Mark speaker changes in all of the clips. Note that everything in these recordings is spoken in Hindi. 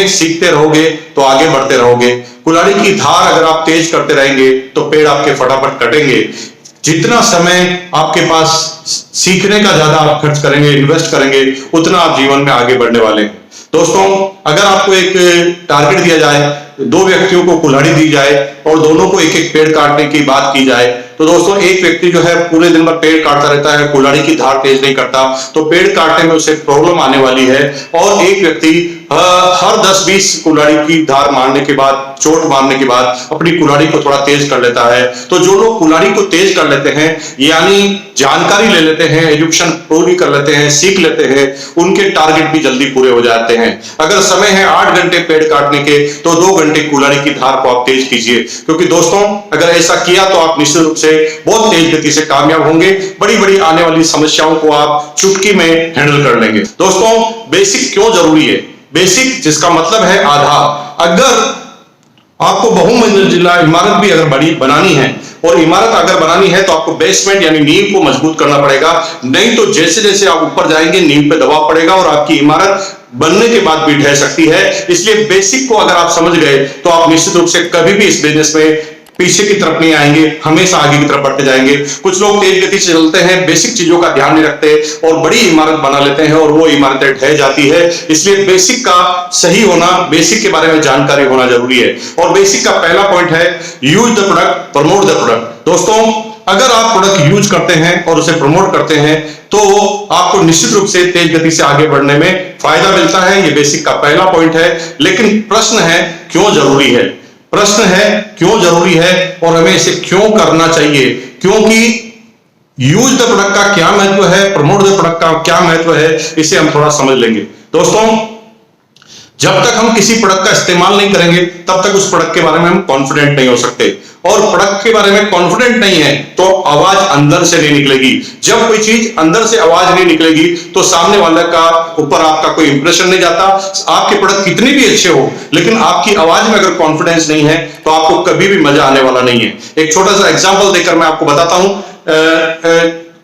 Speaker 1: सीखते रहोगे तो आगे बढ़ते रहोगे। कुल्हाड़ी की धार अगर आप तेज करते रहेंगे तो पेड़ आपके फटाफट कटेंगे। जितना समय आपके पास सीखने का ज्यादा आप खर्च करेंगे, इन्वेस्ट करेंगे, उतना आप जीवन में आगे बढ़ने वाले हैं। दोस्तों, अगर आपको एक टारगेट दिया जाए, दो व्यक्तियों को कुल्हाड़ी दी जाए और दोनों को एक एक पेड़ काटने की बात की जाए, तो दोस्तों एक व्यक्ति जो है पूरे दिन भर पेड़ काटता रहता है, कुल्हाड़ी की धार तेज नहीं करता, तो पेड़ काटने में उसे प्रॉब्लम आने वाली है। और एक व्यक्ति हर 10-20 कुल्हाड़ी की धार मारने के बाद, चोट मारने के बाद अपनी कुल्हाड़ी को थोड़ा तेज कर लेता है। तो जो लोग कुल्हाड़ी को तेज कर लेते हैं, यानी जानकारी ले लेते हैं, एजुकेशन पूरी कर लेते हैं, सीख लेते हैं, उनके टारगेट भी जल्दी पूरे हो जाते हैं। अगर समय है 8 घंटे पेड़ काटने के, तो 2 घंटे कुल्हाड़ी की धार को आप तेज कीजिए, क्योंकि दोस्तों अगर ऐसा किया तो आप निश्चित रूप से बहुत तेज गति से कामयाब होंगे। बड़ी बड़ी आने वाली समस्याओं को आप चुटकी में हैंडल कर लेंगे। दोस्तों, बेसिक क्यों जरूरी है? बेसिक जिसका मतलब है आधार। अगर आपको बहुमंजिला इमारत भी अगर बड़ी बनानी है, और इमारत अगर बनानी है तो आपको बेसमेंट यानी नींव को मजबूत करना पड़ेगा, नहीं तो जैसे जैसे आप ऊपर जाएंगे नींव पे दबाव पड़ेगा और आपकी इमारत बनने के बाद भी ढह सकती है। इसलिए बेसिक को अगर आप समझ गए तो आप निश्चित रूप से कभी भी इस बिजनेस में पीछे की तरफ नहीं आएंगे, हमेशा आगे की तरफ बढ़ते जाएंगे। कुछ लोग तेज गति से चलते हैं, बेसिक चीजों का ध्यान नहीं रखते और बड़ी इमारत बना लेते हैं और वो इमारतें ढह जाती है। इसलिए बेसिक का सही होना, बेसिक के बारे में जानकारी होना जरूरी है। और बेसिक का पहला पॉइंट है use the product, promote the product. दोस्तों, अगर आप प्रोडक्ट यूज करते हैं और उसे प्रमोट करते हैं तो आपको निश्चित रूप से तेज गति से आगे बढ़ने में फायदा मिलता है। ये बेसिक का पहला पॉइंट है। लेकिन प्रश्न है क्यों जरूरी है? प्रश्न है क्यों जरूरी है और हमें इसे क्यों करना चाहिए? क्योंकि यूज द प्रोडक्ट का क्या महत्व है, प्रमोट द प्रोडक्ट का क्या महत्व है, इसे हम थोड़ा समझ लेंगे। दोस्तों, जब तक हम किसी प्रोडक्ट का इस्तेमाल नहीं करेंगे तब तक उस प्रोडक्ट के बारे में हम कॉन्फिडेंट नहीं हो सकते, और प्रोडक्ट के बारे में कॉन्फिडेंट नहीं है तो आवाज अंदर से नहीं निकलेगी। जब कोई चीज अंदर से आवाज नहीं निकलेगी तो सामने वाले का ऊपर आपका कोई इंप्रेशन नहीं जाता। आपके प्रोडक्ट कितने भी अच्छे हो, लेकिन आपकी आवाज में अगर कॉन्फिडेंस नहीं है तो आपको कभी भी मजा आने वाला नहीं है। एक छोटा सा एग्जाम्पल देकर मैं आपको बताता हूं।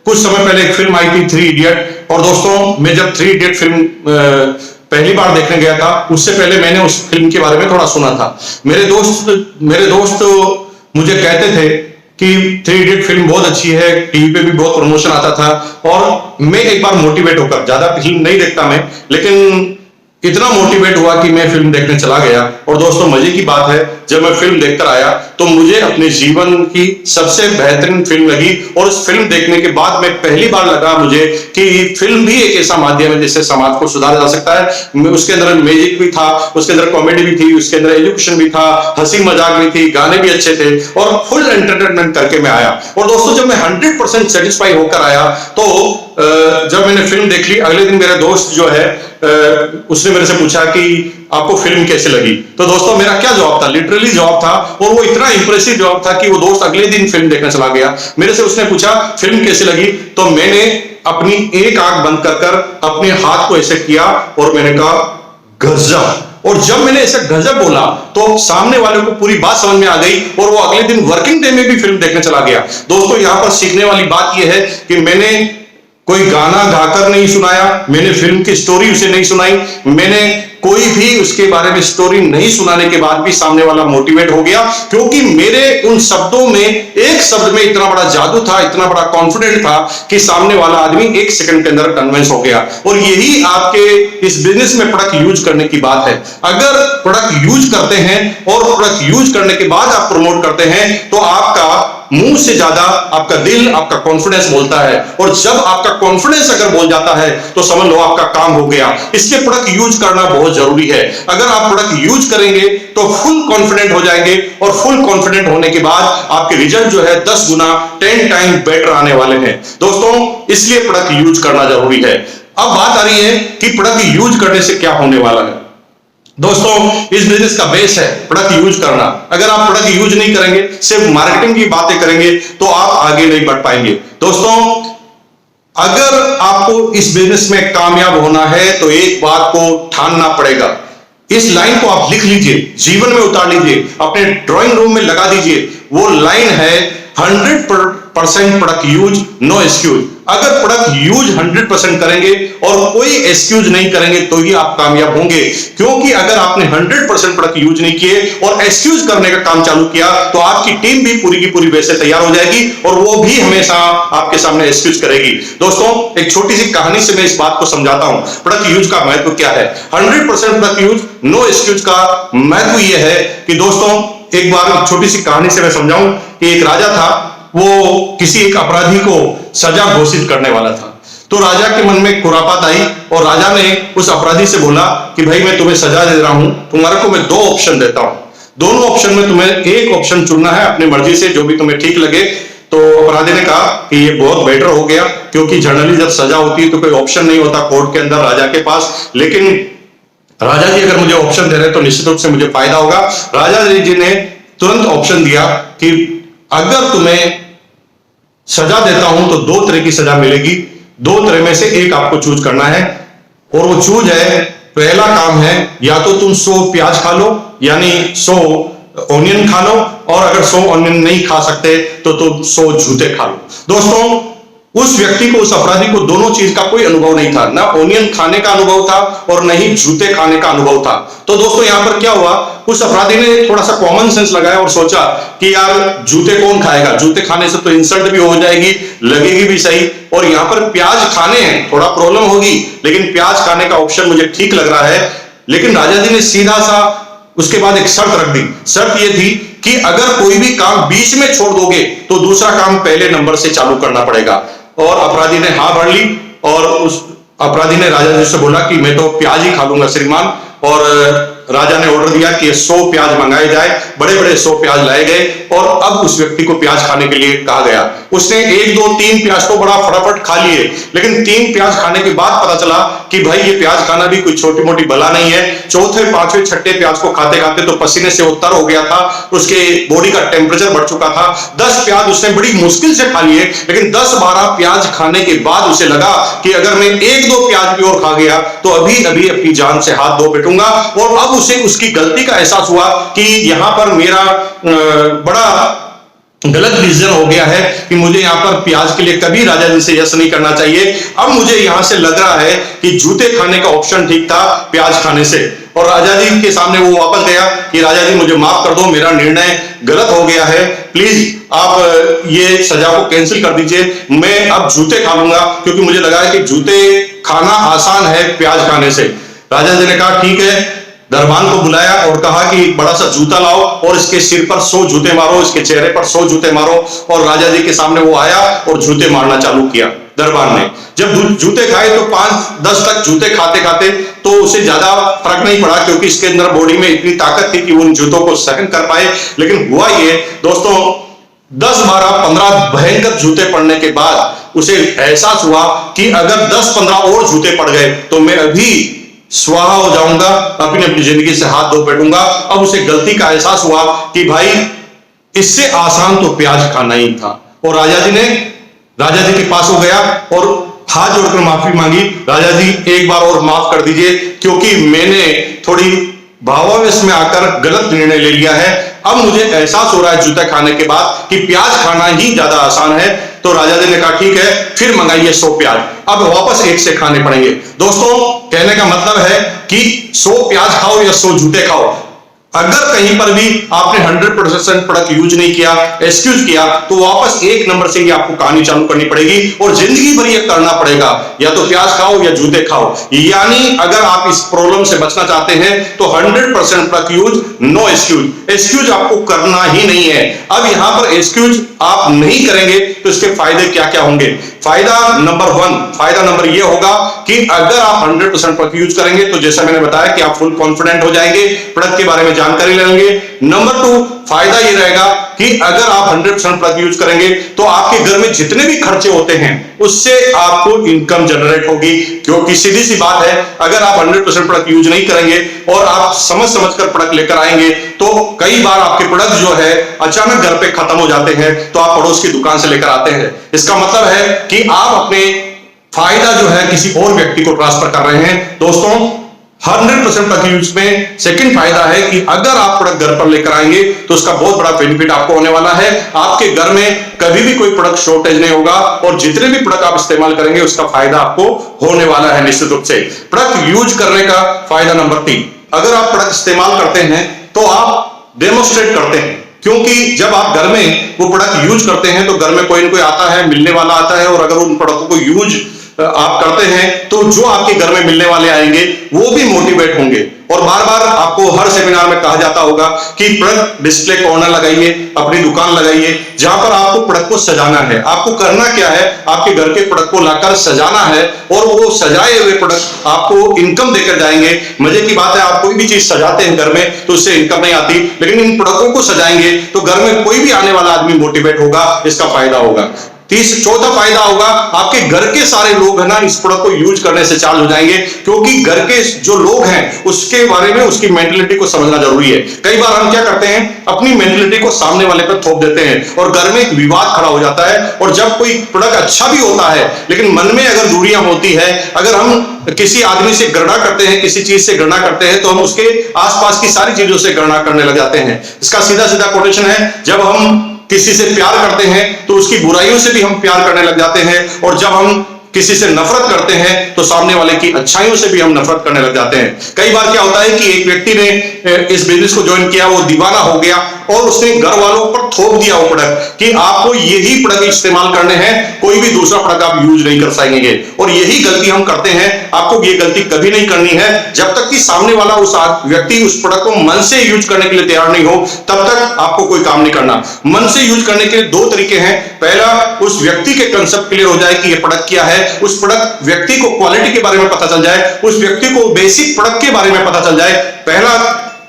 Speaker 1: कुछ समय पहले एक फिल्म आई थी 3 इडियट, और दोस्तों मैं जब 3 इडियट फिल्म पहली बार देखने गया था, उससे पहले मैंने उस फिल्म के बारे में थोड़ा सुना था। मेरे दोस्त मुझे कहते थे कि 3 इडियट फिल्म बहुत अच्छी है, टीवी पे भी बहुत प्रमोशन आता था, और मैं एक बार मोटिवेट होकर, ज्यादा फिल्म नहीं देखता मैं, लेकिन इतना मोटिवेट हुआ कि मैं फिल्म देखने चला गया। और दोस्तों मजे की बात है, जब मैं फिल्म देखकर आया तो मुझे अपने जीवन की सबसे बेहतरीन फिल्म लगी। और उस फिल्म देखने के बाद में पहली बार लगा मुझे कि फिल्म भी एक ऐसा माध्यम है जिससे समाज को सुधारा जा सकता है। उसके अंदर मैजिक भी था, उसके अंदर कॉमेडी भी थी, उसके अंदर एजुकेशन भी था, हंसी मजाक भी थी, गाने भी अच्छे थे, और फुल एंटरटेनमेंट करके मैं आया। और दोस्तों जब मैं 100% सेटिस्फाई होकर आया तो जब मैंने फिल्म देख ली, अगले दिन मेरा दोस्त जो है उसने मेरे से पूछा कि आपको फिल्म कैसे लगी। तो दोस्तों मेरा क्या जवाब था? लिटरली जवाब था, और वो इतना इंप्रेसिव जवाब था कि वो दोस्त अगले दिन फिल्म देखने चला गया। मेरे से उसने पूछा फिल्म कैसे लगी, तो मैंने अपनी एक आंख बंद कर अपने हाथ को ऐसे किया और मैंने कहा गजब। और जब मैंने ऐसे गजब बोला तो सामने वाले को पूरी बात समझ में आ गई और वो अगले दिन वर्किंग डे में भी फिल्म देखने चला गया। दोस्तों यहां पर सीखने वाली बात यह है कि मैंने कोई गाना गाकर नहीं सुनाया, मैंने फिल्म की स्टोरी उसे नहीं सुनाई, मैंने कोई भी उसके बारे में स्टोरी नहीं सुनाने के बाद भी सामने वाला मोटिवेट हो गया, क्योंकि मेरे उन शब्दों में, एक शब्द में इतना बड़ा जादू था, इतना बड़ा कॉन्फिडेंट था कि सामने वाला आदमी 1 सेकंड के अंदर कन्विंस हो गया। और यही आपके इस बिजनेस में प्रोडक्ट यूज करने की बात है। अगर प्रोडक्ट यूज करते हैं और प्रोडक्ट यूज करने के बाद आप प्रमोट करते हैं तो आपका मुंह से ज्यादा आपका दिल, आपका कॉन्फिडेंस बोलता है, और जब आपका कॉन्फिडेंस अगर बोल जाता है तो समझ लो आपका काम हो गया। इसलिए प्रोडक्ट यूज करना बहुत जरूरी है। अगर आप प्रोडक्ट यूज करेंगे तो फुल कॉन्फिडेंट हो जाएंगे, और फुल कॉन्फिडेंट होने के बाद आपके रिजल्ट जो है 10 गुना 10 टाइम बेटर आने वाले हैं। दोस्तों इसलिए प्रोडक्ट यूज करना जरूरी है। अब बात आ रही है कि प्रोडक्ट यूज करने से क्या होने वाला है। दोस्तों इस बिजनेस का बेस है प्रोडक्ट यूज करना। अगर आप प्रोडक्ट यूज नहीं करेंगे, सिर्फ मार्केटिंग की बातें करेंगे, तो आप आगे नहीं बढ़ पाएंगे। दोस्तों अगर आपको इस बिजनेस में कामयाब होना है तो एक बात को ठानना पड़ेगा। इस लाइन को आप लिख लीजिए, जीवन में उतार लीजिए, अपने ड्राइंग रूम में लगा दीजिए। वो लाइन है 100% प्रोडक्ट यूज, नो एक्सक्यूज। अगर प्रोडक्ट यूज 100% करेंगे और कोई एक्सक्यूज नहीं करेंगे तो ही आप कामयाब होंगे, क्योंकि अगर आपने 100% प्रोडक्ट यूज नहीं किए और एक्सक्यूज करने का काम चालू किया तो आपकी टीम भी पूरी की पूरी वैसे तैयार हो जाएगी और वो भी हमेशा आपके सामने एक्सक्यूज करेगी। दोस्तों, एक छोटी सी कहानी से मैं इस बात को समझाता हूं प्रोडक्ट यूज का महत्व क्या है। 100% प्रोडक्ट यूज, नो एक्सक्यूज का महत्व यह है कि दोस्तों, एक बार छोटी सी कहानी से मैं समझाऊं कि एक राजा था, वो किसी एक अपराधी को सजा घोषित करने वाला था। तो राजा के मन में खुरापात आई और राजा ने उस अपराधी से बोला कि भाई मैं तुम्हें सजा दे रहा हूं, तुम्हारे को मैं 2 ऑप्शन देता हूं, दोनों ऑप्शन में तुम्हें एक ऑप्शन चुनना है अपनी मर्जी से, जो भी तुम्हें ठीक लगे। तो अपराधी ने कहा कि ये बहुत बेटर हो गया, क्योंकि जनरली जब सजा होती है तो कोई ऑप्शन नहीं होता कोर्ट के अंदर राजा के पास, लेकिन राजा जी अगर मुझे ऑप्शन दे रहे हैं तो निश्चित रूप से मुझे फायदा होगा। राजा जी ने तुरंत ऑप्शन दिया कि अगर तुम्हें सजा देता हूं तो 2 तरह की सजा मिलेगी, 2 तरह में से एक आपको चूज करना है। और वो चूज है, पहला काम है या तो तुम 100 प्याज खा लो, यानी 100 ऑनियन खा लो, और अगर 100 ऑनियन नहीं खा सकते तो तुम 100 जूते खा लो। दोस्तों, उस व्यक्ति को, उस अपराधी को दोनों चीज का कोई अनुभव नहीं था, ना ऑनियन खाने का अनुभव था और न ही जूते खाने का अनुभव था। तो दोस्तों, यहां पर क्या हुआ, उस अपराधी ने थोड़ा सा कॉमन सेंस लगाया और सोचा कि यार जूते कौन खाएगा, जूते खाने से तो इंसल्ट भी हो जाएगी, लगेगी भी सही, और यहां पर प्याज खाने हैं, थोड़ा प्रॉब्लम होगी, लेकिन प्याज खाने का ऑप्शन मुझे ठीक लग रहा है। लेकिन राजा जी ने सीधा सा उसके बाद एक शर्त रख दी। शर्त यह थी कि अगर कोई भी काम बीच में छोड़ दोगे तो दूसरा काम पहले नंबर से चालू करना पड़ेगा। और अपराधी ने हाँ भर ली और उस अपराधी ने राजा जी से बोला कि मैं तो प्याज ही खा लूंगा श्रीमान, और राजा ने ऑर्डर दिया कि 100 प्याज मंगाए जाए। बड़े बड़े 100 प्याज लाए गए और अब उस व्यक्ति को प्याज खाने के लिए कहा गया। उसने 1 2 3 प्याज तो बड़ा फटाफट खा लिए, लेकिन 3 प्याज खाने के बाद पता चला कि भाई ये प्याज खाना भी कोई छोटी मोटी बला नहीं है। चौथे, पांचवें, छठे प्याज को खाते खाते तो पसीने से उत्तर हो गया था, उसके बॉडी का टेम्परेचर बढ़ चुका था। 10 प्याज उसने बड़ी मुश्किल से खा लिए, लेकिन 10-12 प्याज खाने के बाद उसे लगा कि अगर मैं 1-2 प्याज भी और खा गया तो अभी अभी अपनी जान से हाथ धो बैठूंगा। और अब उसे उसकी गलती का एहसास हुआ कि यहां पर मेरा बड़ा गलत डिसीजन हो गया है कि मुझे यहां पर प्याज के लिए कभी राजा जी से यस नहीं करना चाहिए। अब मुझे यहां से लग रहा है कि जूते खाने का ऑप्शन ठीक था प्याज खाने से। और राजा जी के सामने वो वापस गया कि राजा जी मुझे माफ कर दो, मेरा निर्णय गलत हो गया है, प्लीज आप ये सजा को कैंसिल कर दीजिए, मैं अब जूते खा लूंगा, क्योंकि मुझे लगा है कि जूते खाना आसान है प्याज खाने से। राजा जी ने कहा ठीक है, दरबान को बुलाया और कहा कि बड़ा सा जूता लाओ और इसके सिर पर 100 जूते मारो, इसके चेहरे पर 100 जूते मारो। और राजा जी के सामने वो आया और जूते मारना चालू किया। दरबान ने जब जूते खाए तो 5-10 तक जूते खाते खाते तो उसे ज्यादा फर्क नहीं पड़ा, क्योंकि इसके अंदर बॉडी में इतनी ताकत थी कि वो उन जूतों को सहन कर पाए। लेकिन हुआ ये दोस्तों, 10-12-15 भयंकर जूते पड़ने के बाद उसे एहसास हुआ कि अगर 10-15 और जूते पड़ गए तो मैं अभी स्वाहा हो जाऊंगा, अपनी जिंदगी से हाथ धो बैठूंगा। अब उसे गलती का एहसास हुआ कि भाई इससे आसान तो प्याज खाना ही था। और राजा जी के पास हो गया और हाथ जोड़कर माफी मांगी, राजा जी एक बार और माफ कर दीजिए, क्योंकि मैंने थोड़ी भावावेश में आकर गलत निर्णय ले लिया है। अब मुझे एहसास हो रहा है जूता खाने के बाद कि प्याज खाना ही ज्यादा आसान है। तो राजा जी ने कहा ठीक है, फिर मंगाइए 100 प्याज, अब वापस एक से खाने पड़ेंगे। दोस्तों, कहने का मतलब है कि 100 प्याज खाओ या 100 जूते खाओ, अगर कहीं पर भी आपने 100% प्रोडक्ट यूज नहीं किया, एक्सक्यूज किया, तो वापस एक नंबर से ही आपको कहानी चालू करनी पड़ेगी और जिंदगी भर ये करना पड़ेगा, या तो प्याज खाओ या जूते खाओ। यानी अगर आप इस प्रॉब्लम से बचना चाहते हैं तो 100% product use, no excuse. Excuse आपको करना ही नहीं है। अब यहां पर एक्सक्यूज आप नहीं करेंगे तो इसके फायदे क्या क्या होंगे। फायदा नंबर 1, फायदा नंबर ये होगा कि अगर आप 100% प्रोडक्ट यूज करेंगे तो जैसा मैंने बताया कि आप फुल कॉन्फिडेंट हो जाएंगे, प्रोडक्ट के बारे में जानकारी लेंगे। नंबर 2, फायदा ये रहेगा कि अगर आप 100% प्रोडक्ट यूज करेंगे तो आपके घर में जितने भी खर्चे होते हैं उससे आपको इनकम जनरेट होगी, क्योंकि सीधी सी बात है, अगर आप 100% प्रोडक्ट यूज नहीं करेंगे और आप समझ कर प्रोडक्ट लेकर आएंगे तो कई बार आपके प्रोडक्ट जो है अचानक घर पे खत्म हो जाते हैं, तो आप पड़ोस की दुकान से लेकर आते हैं। इसका मतलब है कि आप अपने फायदा जो है किसी और व्यक्ति को ट्रांसफर कर रहे हैं। दोस्तों, 100% प्रोडक्ट यूज में सेकंड फायदा है कि अगर आप प्रोडक्ट घर पर लेकर आएंगे तो उसका बहुत बड़ा बेनिफिट आपको होने वाला है। आपके घर में कभी भी कोई प्रोडक्ट शॉर्टेज नहीं होगा और जितने भी प्रोडक्ट आप इस्तेमाल करेंगे उसका फायदा आपको होने वाला है निश्चित रूप से। प्रोडक्ट यूज करने का फायदा नंबर 3, अगर आप प्रोडक्ट इस्तेमाल करते हैं तो आप डेमोस्ट्रेट करते हैं, क्योंकि जब आप घर में वो प्रोडक्ट यूज करते हैं तो घर में कोई ना कोई आता है, मिलने वाला आता है, और अगर उन प्रोडक्टों को यूज आप करते हैं तो जो आपके घर में मिलने वाले आएंगे वो भी मोटिवेट होंगे। और बार बार आपको हर सेमिनार में कहा जाता होगा कि प्रोडक्ट डिस्प्ले कॉर्नर लगाइए, अपनी दुकान लगाइए, जहां पर आपको प्रोडक्ट को सजाना है। आपको करना क्या है, आपके घर के प्रोडक्ट को लाकर सजाना है और वो सजाए हुए प्रोडक्ट आपको इनकम देकर जाएंगे। मजे की बात है, आप कोई भी चीज सजाते हैं घर में तो उससे इनकम नहीं आती, लेकिन इन प्रोडक्टों को सजाएंगे तो घर में कोई भी आने वाला आदमी मोटिवेट होगा, इसका फायदा होगा। चौथा फायदा होगा, आपके घर के सारे लोग है ना इस प्रोडक्ट को यूज करने से चार्ज हो जाएंगे, क्योंकि घर के जो लोग हैं उसके बारे में, उसकी मेंटलिटी को समझना जरूरी है। कई बार हम क्या करते हैं, अपनी मेंटलिटी को सामने वाले पर थोप देते हैं और घर में एक विवाद खड़ा हो जाता है। और जब कोई प्रोडक्ट अच्छा भी होता है लेकिन मन में अगर दूरियां होती है, अगर हम किसी आदमी से घृणा करते हैं, किसी चीज से घृणा करते हैं, तो हम उसके आसपास की सारी चीजों से घृणा करने लग जाते हैं। इसका सीधा सीधा कोटेशन है, जब हम किसी से प्यार करते हैं तो उसकी बुराइयों से भी हम प्यार करने लग जाते हैं, और जब हम किसी से नफरत करते हैं तो सामने वाले की अच्छाइयों से भी हम नफरत करने लग जाते हैं। कई बार क्या होता है कि एक व्यक्ति ने इस बिजनेस को ज्वाइन किया, वो दीवाना हो गया और उसने घर वालों पर थोप दिया वो प्रोडक्ट कि आपको यही प्रोडक्ट इस्तेमाल करने हैं, कोई भी दूसरा प्रोडक्ट आप यूज नहीं कर पाएंगे। और यही गलती हम करते हैं। आपको ये गलती कभी नहीं करनी है, जब तक कि सामने वाला उस व्यक्ति उस प्रोडक्ट को मन से यूज करने के लिए तैयार नहीं हो, तब तक आपको कोई काम नहीं करना। मन से यूज करने के 2 तरीके हैं। पहला, उस व्यक्ति के कंसेप्ट क्लियर हो जाए कि ये प्रोडक्ट क्या है, उस प्रोडक्ट व्यक्ति को क्वालिटी के बारे में पता चल जाए, उस व्यक्ति को बेसिक प्रोडक्ट के बारे में पता चल जाए। पहला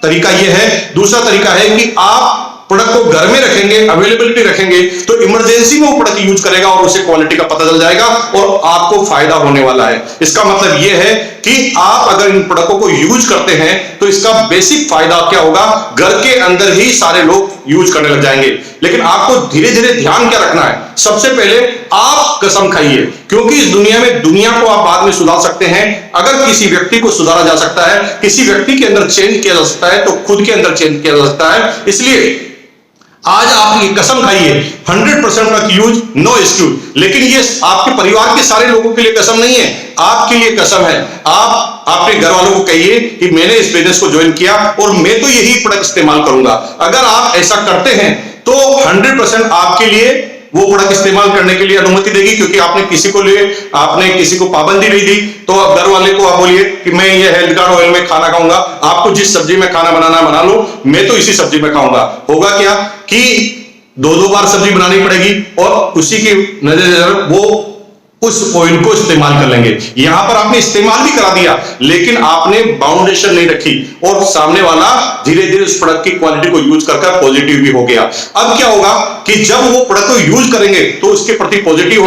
Speaker 1: तरीका यह है। दूसरा तरीका है कि आप प्रोडक्ट को घर में रखेंगे, अवेलेबिलिटी रखेंगे, तो इमरजेंसी में वो प्रोडक्ट यूज करेगा और उसे क्वालिटी का पता चल जाएगा और आपको फायदा होने वाला है। इसका मतलब यह है कि आप अगर इन प्रोडक्टों को यूज करते हैं तो इसका बेसिक फायदा क्या होगा, घर के अंदर ही सारे लोग यूज करने लग जाएंगे। लेकिन आपको धीरे धीरे ध्यान क्या रखना है, सबसे पहले आप कसम खाइए, क्योंकि इस दुनिया में दुनिया को आप बाद में सुधार सकते हैं। अगर किसी व्यक्ति को सुधारा जा सकता है, किसी व्यक्ति के अंदर चेंज किया जा सकता है, तो खुद के अंदर चेंज किया जा सकता है। इसलिए आज आप ये कसम खाइए, 100% का यूज, नो एक्सक्यूज। लेकिन ये आपके परिवार के सारे लोगों के लिए कसम नहीं है, आपके लिए कसम है। आप अपने घर वालों को कहिए कि मैंने इस बिजनेस को ज्वाइन किया और मैं तो यही प्रोडक्ट इस्तेमाल करूंगा। अगर आप ऐसा करते हैं तो 100% आपके लिए वो प्रोडक्ट इस्तेमाल करने के लिए अनुमति देगी, क्योंकि आपने किसी को पाबंदी नहीं दी। तो अब घर वाले को आप बोलिए कि मैं ये हेल्थ कार्ड ऑयल में खाना खाऊंगा, आपको जिस सब्जी में खाना बनाना बना लो, मैं तो इसी सब्जी में खाऊंगा। होगा क्या कि 2-2 बार सब्जी बनानी पड़ेगी और उसी की नजर वो उस ऑयल को इस्तेमाल कर लेंगे। यहां पर आपने इस्तेमाल भी करा दिया, लेकिन आपने बाउंडेशन नहीं रखी और सामने वाला धीरे धीरे उस प्रोडक्ट की क्वालिटी को यूज करके पॉजिटिव भी हो गया। अब क्या होगा कि जब वो प्रोडक्ट को यूज करेंगे तो उसके प्रति पॉजिटिव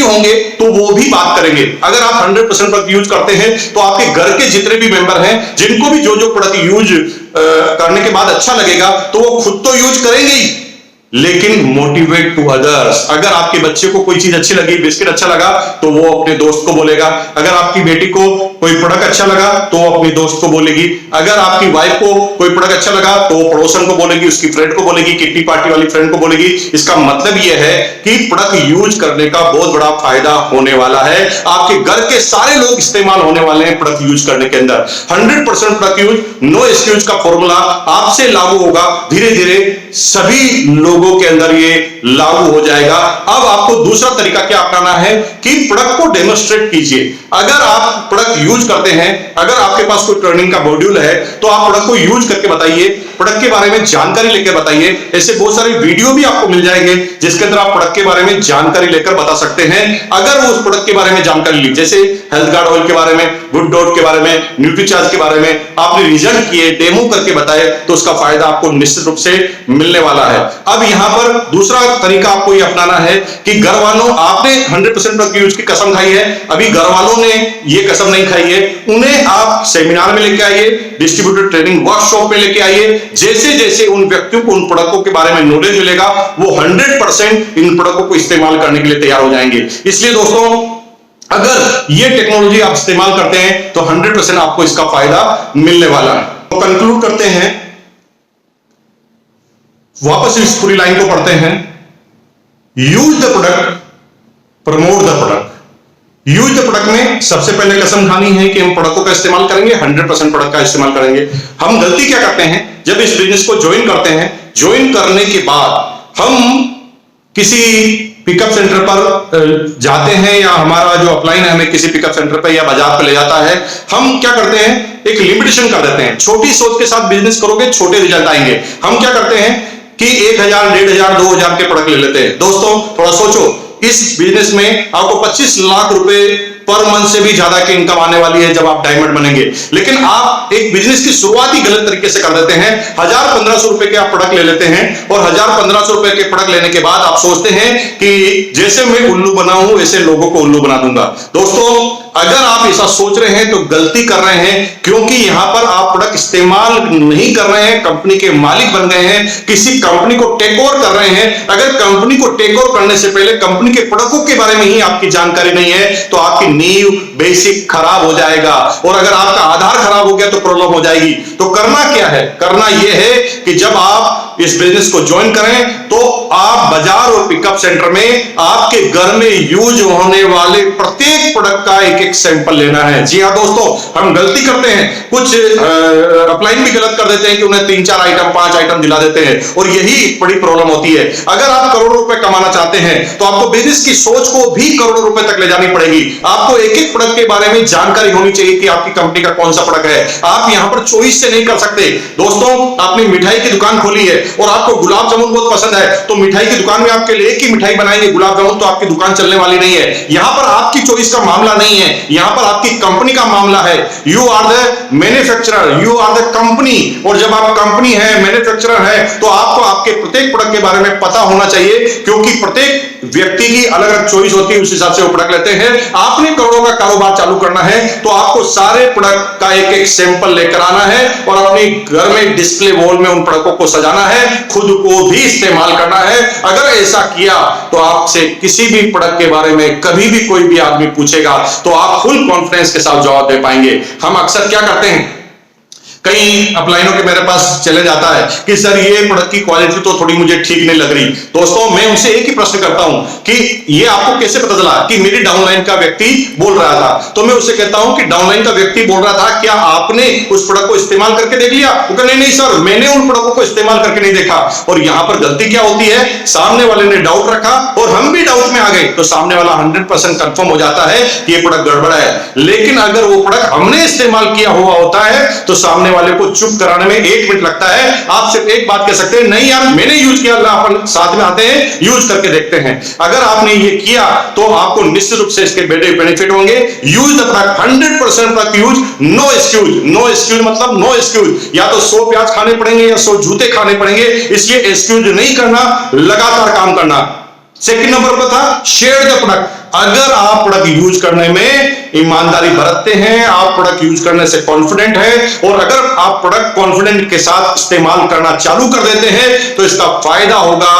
Speaker 1: होंगे तो वो भी बात करेंगे। अगर आप 100% प्रोडक्ट यूज करते हैं तो आपके घर के जितने भी मेंबर हैं, जिनको भी जो प्रोडक्ट यूज करने के बाद अच्छा लगेगा, तो वो खुद तो यूज करेंगे ही, लेकिन मोटिवेट टू अदर्स। अगर आपके बच्चे को कोई चीज अच्छी लगी, बिस्किट अच्छा लगा, तो वो अपने दोस्त को बोलेगा। अगर आपकी बेटी को कोई प्रोडक्ट अच्छा लगा तो वो अपनी दोस्त को बोलेगी। अगर आपकी वाइफ को कोई प्रोडक्ट अच्छा लगा तो वो पड़ोसन को बोलेगी, उसकी फ्रेंड को बोलेगी, किट्टी पार्टी वाली फ्रेंड को बोलेगी। इसका मतलब यह है कि प्रोडक्ट यूज करने का बहुत बड़ा फायदा होने वाला है। आपके घर के सारे लोग इस्तेमाल होने वाले हैं प्रोडक्ट यूज करने के अंदर। 100% प्रोडक्ट यूज, नो एक्सक्यूज का फॉर्मूला आपसे लागू होगा। धीरे धीरे सभी लोगों के अंदर ये लागू हो जाएगा। अब आपको दूसरा तरीका क्या अपनाना है कि प्रोडक्ट को डेमोस्ट्रेट कीजिए। अगर आप प्रोडक्ट यूज करते हैं, अगर आपके पास कोई ट्रेनिंग का मॉड्यूल है, तो आप प्रोडक्ट को यूज करके बताइए, प्रोडक्ट के बारे में जानकारी लेकर बताइए। ऐसे बहुत सारे वीडियो भी आपको मिल जाएंगे जिसके अंदर आप प्रोडक्ट के बारे में जानकारी लेकर बता सकते हैं। अगर वो उस प्रोडक्ट के बारे में जानकारी ली, जैसे हेल्थ गार्ड ऑयल के बारे में, गुड डॉट के बारे में, न्यूट्रीचार्ज के बारे में आपने रिजल्ट किए, डेमो करके बताए, तो उसका फायदा आपको निश्चित रूप से मिलने वाला है। अब यहां पर दूसरा तरीका आपको ये अपनाना है कि घर वालों, आपने 100% प्रोडक्ट यूज की कसम खाई है, अभी घर वालों ने ये कसम नहीं खाई है, उन्हें आप सेमिनार में लेके आइए, डिस्ट्रीब्यूटर ट्रेनिंग वर्कशॉप में लेके आइए। जैसे जैसे उन व्यक्तियों को उन प्रोडक्टों के बारे में नॉलेज मिलेगा, वो 100% इन प्रोडक्टों को इस्तेमाल करने के लिए तैयार हो जाएंगे। इसलिए दोस्तों, अगर ये टेक्नोलॉजी आप इस्तेमाल करते हैं तो 100% आपको इसका फायदा मिलने वाला है। तो कंक्लूड करते हैं, वापस इस पूरी लाइन को पढ़ते हैं। Use the product, promote the product. Use the product में सबसे पहले कसम खानी है कि हम प्रोडक्टों का इस्तेमाल करेंगे, 100% प्रोडक्ट का इस्तेमाल करेंगे। हम गलती क्या करते हैं, जब इस बिजनेस को ज्वाइन करते हैं, ज्वाइन करने के बाद हम किसी पिकअप सेंटर पर जाते हैं या हमारा जो अपलाइन है हमें किसी पिकअप सेंटर पर या बाजार पर ले जाता है, हम क्या करते हैं, एक लिमिटेशन कर देते हैं। छोटी सोच के साथ बिजनेस करोगे, छोटे रिजल्ट आएंगे। हम क्या करते हैं कि 1000, 1500, 2000 के प्रोडक्ट ले लेते हैं। दोस्तों थोड़ा सोचो, इस बिजनेस में आपको 25 लाख रुपए पर मंथ से भी ज्यादा की इनकम आने वाली है जब आप डायमंड बनेंगे। लेकिन आप एक बिजनेस की शुरुआत ही गलत तरीके से कर देते हैं। 1000-1500 रुपए के आप प्रोडक्ट ले लेते हैं और 1000-1500 रुपए के प्रोडक्ट लेने के बाद आप सोचते हैं कि जैसे मैं उल्लू बना हूं वैसे लोगों को उल्लू बना दूंगा। दोस्तों अगर आप ऐसा सोच रहे हैं तो गलती कर रहे हैं, क्योंकि यहां पर आप प्रोडक्ट इस्तेमाल नहीं कर रहे हैं, कंपनी के मालिक बन गए हैं, किसी कंपनी को टेक ओवर कर रहे हैं। अगर कंपनी को टेक ओवर करने से पहले कंपनी के प्रोडक्टों के बारे में ही आपकी जानकारी नहीं है तो आपकी नींव बेसिक खराब हो जाएगा, और अगर आपका आधार खराब हो गया तो प्रॉब्लम हो जाएगी। तो करना क्या है, करना यह है कि जब आप इस बिजनेस को ज्वाइन करें तो आप बाजार और पिकअप सेंटर में आपके घर में यूज होने वाले प्रत्येक प्रोडक्ट का एक एक सैंपल लेना है। जी हां दोस्तों, हम गलती करते हैं, कुछ अपलाइन भी गलत कर देते हैं कि उन्हें 3-4 आइटम 5 आइटम दिला देते हैं, और यही बड़ी प्रॉब्लम होती है। अगर आप करोड़ों रुपए कमाना चाहते हैं तो आपको बिजनेस की सोच को भी करोड़ों रुपए तक ले जानी पड़ेगी। आपको एक एक प्रोडक्ट के बारे में जानकारी होनी चाहिए कि आपकी कंपनी का कौन सा प्रोडक्ट है। आप यहां पर चॉइस से नहीं कर सकते। दोस्तों आपने मिठाई की दुकान खोली है और आपको गुलाब जामुन बहुत पसंद है, तो मिठाई की दुकान में आपके लिए एक ही मिठाई बनाएंगे गुलाब जामुन, तो आपकी दुकान चलने वाली नहीं है। यहां पर आपकी चॉइस का मामला नहीं है, यहां पर आपकी कंपनी का मामला है। You are the manufacturer, you are the company, और जब आप कंपनी है, मैन्युफैक्चरर है, तो आपको आपके प्रत्येक प्रोडक्ट के बारे में पता होना चाहिए, क्योंकि प्रत्येक व्यक्ति की अलग अलग चॉइस होती है, उस हिसाब से वो प्रोडक्ट लेते हैं। आपने करोड़ों का कारोबार चालू करना है तो आपको सारे प्रोडक्ट का एक एक सैंपल लेकर आना है और अपने घर में डिस्प्ले वॉल में उन प्रोडक्टों को सजाना है, खुद को भी इस्तेमाल करना है। अगर ऐसा किया तो आपसे किसी भी प्रोडक्ट के बारे में कभी भी कोई भी आदमी पूछेगा तो आप फुल कॉन्फिडेंस के साथ जवाब दे पाएंगे। हम अक्सर क्या करते हैं, कई अपलाइनों के मेरे पास चैलेंज आता है कि सर ये प्रोडक्ट की क्वालिटी तो थोड़ी मुझे ठीक नहीं लग रही। दोस्तों मैं उनसे एक ही प्रश्न करता हूं कि ये आपको कैसे पता चला कि मेरी डाउनलाइन का व्यक्ति बोल रहा था? तो मैं उससे कहता हूं कि डाउनलाइन का व्यक्ति बोल रहा था, क्या आपने उस प्रोडक्ट को इस्तेमाल करके देख लिया? वो कहते नहीं सर, मैंने उन प्रोडक्टों को इस्तेमाल करके नहीं देखा। और यहां पर गलती क्या होती है, सामने वाले ने डाउट रखा और हम भी डाउट में आ गए, तो सामने वाला 100% कंफर्म हो जाता है कि ये प्रोडक्ट गड़बड़ है। लेकिन अगर वो प्रोडक्ट हमने इस्तेमाल किया हुआ होता है तो सामने वाले को चुप कराने में 1 मिनट लगता है। आप सिर्फ एक बात कह सकते हैं, नहीं यार मैंने यूज किया, अपन साथ में आते हैं यूज करके देखते हैं। अगर आपने ये किया तो आपको निश्चित रूप से इसके बेनिफिट होंगे। Use the product, 100% product use, no excuse. No excuse मतलब नो एक्सक्यूज, या तो 100 प्याज खाने पड़ेंगे या 100 जूते खाने पड़ेंगे, इसलिए एक्सक्यूज नहीं करना, लगातार काम करना। सेकंड नंबर पर था शेयर द प्रोडक्ट। अगर आप प्रोडक्ट यूज करने में ईमानदारी बरतते हैं, आप प्रोडक्ट यूज करने से कॉन्फिडेंट है, और अगर आप प्रोडक्ट कॉन्फिडेंट के साथ इस्तेमाल करना चालू कर देते हैं तो इसका फायदा होगा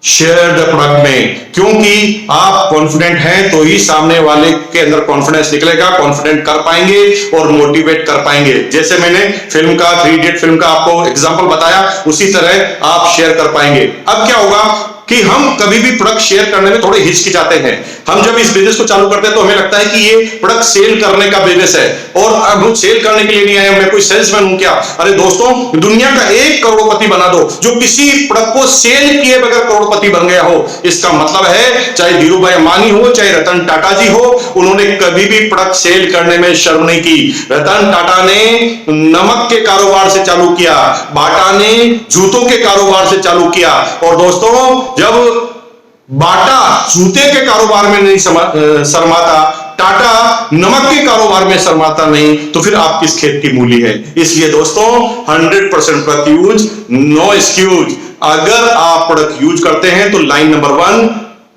Speaker 1: शेयर द प्रोडक्ट में, क्योंकि आप कॉन्फिडेंट हैं तो ही सामने वाले के अंदर कॉन्फिडेंस निकलेगा, कॉन्फिडेंट कर पाएंगे और मोटिवेट कर पाएंगे। जैसे मैंने फिल्म का 3 इडियट फिल्म का आपको एग्जांपल बताया, उसी तरह आप शेयर कर पाएंगे। अब क्या होगा कि हम कभी भी प्रोडक्ट शेयर करने में थोड़े हिचकिचाते हैं। हम जब इस बिजनेस को चालू करते हैं तो हमें लगता है कि ये प्रोडक्ट सेल करने का बिजनेस है, और अब हम सेल करने के लिए नहीं आए, मैं कोई सेल्समैन हूं क्या? अरे दोस्तों, दुनिया का एक करोड़पति बना दो जो किसी प्रोडक्ट को सेल किए बगैर करोड़पति बन गया हो। इसका मतलब है चाहे धीरूभाई अंबानी हो, चाहे रतन टाटा जी हो, उन्होंने कभी भी प्रोडक्ट सेल करने में शर्म नहीं की। रतन टाटा ने नमक के कारोबार से चालू किया, बाटा ने जूतों के कारोबार से चालू किया, और दोस्तों जब बाटा जूते के कारोबार में नहीं शर्माता, टाटा नमक के कारोबार में शर्माता नहीं, तो फिर आप किस खेत की मूली है? इसलिए दोस्तों 100% प्रोडक्ट यूज, नो एक्सक्यूज। अगर आप प्रोडक्ट यूज करते हैं तो line number 1,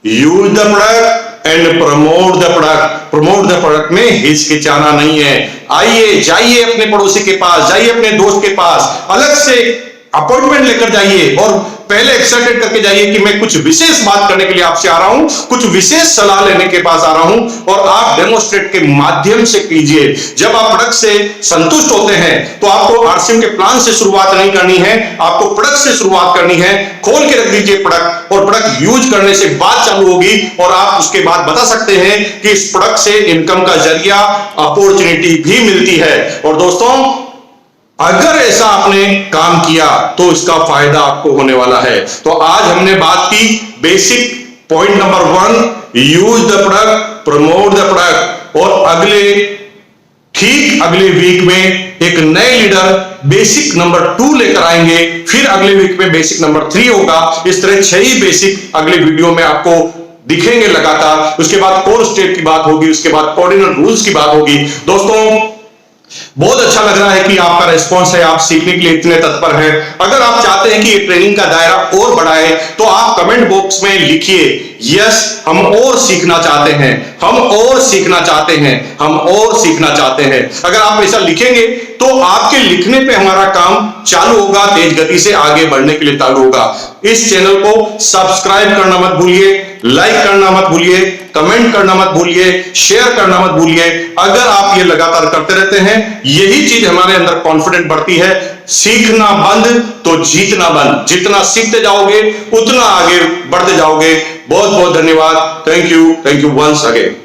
Speaker 1: use the product and promote the product. Promote the product में हिचकिचाना नहीं है। आइए, जाइए अपने पड़ोसी के पास, जाइए अपने दोस्त के पास, अलग से अपॉइंटमेंट लेकर जाइए और पहले एक्साइटेड करके जाइए कि मैं कुछ विशेष बात करने के लिए आपसे आ रहा हूं, कुछ विशेष सलाह लेने के पास आ रहा हूं, और आप डेमोस्ट्रेट के माध्यम से कीजिए। जब आप प्रोडक्ट से संतुष्ट होते हैं तो आपको आरसीएम के प्लान से शुरुआत नहीं करनी है, आपको प्रोडक्ट से शुरुआत करनी है। खोल के रख दीजिए प्रोडक्ट, और प्रोडक्ट यूज करने से बात चालू होगी, और आप उसके बाद बता सकते हैं कि इस प्रोडक्ट से इनकम का जरिया, अपॉर्चुनिटी भी मिलती है। और दोस्तों, अगर ऐसा आपने काम किया तो इसका फायदा आपको होने वाला है। तो आज हमने बात की basic point number 1, use the product, promote the product, और अगले वीक में एक नए लीडर बेसिक नंबर 2 लेकर आएंगे, फिर अगले वीक में बेसिक नंबर 3 होगा। इस तरह 6 ही बेसिक अगले वीडियो में आपको दिखेंगे लगातार। उसके बाद कोर स्टेप की बात होगी, उसके बाद कोऑर्डिनेट रूल्स की बात होगी। दोस्तों, बहुत अच्छा लग रहा है कि आपका रिस्पॉन्स है, आप सीखने के लिए इतने तत्पर हैं। अगर आप चाहते हैं कि ये ट्रेनिंग का दायरा और बढ़ाए तो आप कमेंट बॉक्स में लिखिए, यस हम और सीखना चाहते हैं, हम और सीखना चाहते हैं, हम और सीखना चाहते हैं। अगर आप ऐसा लिखेंगे तो आपके लिखने पे हमारा काम चालू होगा, तेज गति से आगे बढ़ने के लिए चालू होगा। इस चैनल को सब्सक्राइब करना मत भूलिए, लाइक करना मत भूलिए, कमेंट करना मत भूलिए, शेयर करना मत भूलिए। अगर आप ये लगातार करते रहते हैं, यही चीज हमारे अंदर कॉन्फिडेंट बढ़ती है। सीखना बंद तो जीतना बंद। जितना सीखते जाओगे उतना आगे बढ़ते जाओगे। बहुत बहुत धन्यवाद। Thank you once again.